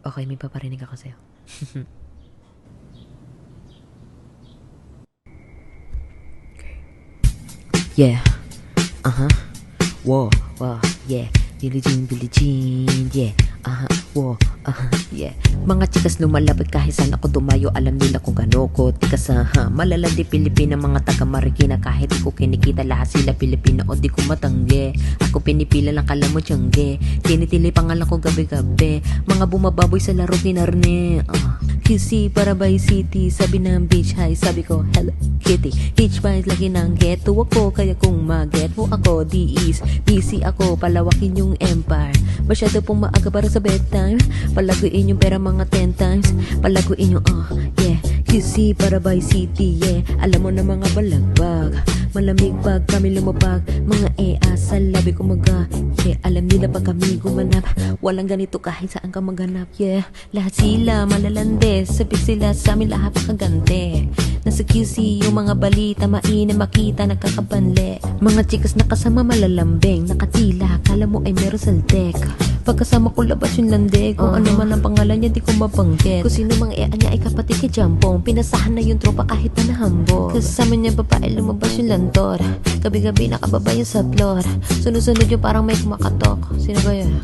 Okay, may paparinig ako sa'yo. Yeah. Whoa, wow, yeah. Billie Jean, yeah. Whoa, yeah. Mga chikas lumalapit kahit saan ako dumayo. Alam nila kung gano ko tikas, malalandi Pilipina, mga taga Marikina. Kahit di ko kinikita, lahat sila Pilipina o di ko matanggi. Ako pinipila lang, kala mo tiyangge. Tinitili pangalan ko gabi-gabi. Mga bumababoy sa laro kinarne. QC para by city, sabi ng beach high. Sabi ko, hello kitty. Beach vibes lagi ng ghetto ako. Kaya kung mag-get mo ako, D-East busy ako, palawakin yung empire. Masyado pong maaga para sa bedtime. Palaguin yung pera mga 10 times. Palaguin yung yeah. QC para by city, yeah. Alam mo na mga balagbag, malamig pag kami lumabag. Mga asal, labi ko yeah. Alam nila pag kami gumanap, walang ganito kahit saan ka maghanap, yeah. Lahat sila malalande, sabi sila sa amin lahat makagante. Nasa QC yung mga balita, maina makita, nagkakabanle. Mga chikas na kasama malalambing, nakatila, kala mo ay meron saltek. Pagkasama ko labas yung lande, kung ano man ang pangalan niya di ko mabanggit. Kung sino mang niya ay kapatid kay Jampong, pinasahan na yung tropa kahit na nahambog. Kasama niya babae lumabas yung lantor, gabi-gabi nakababa yung sa floor. Sunod-sunod yung parang may kumakatok. Sino ba yun?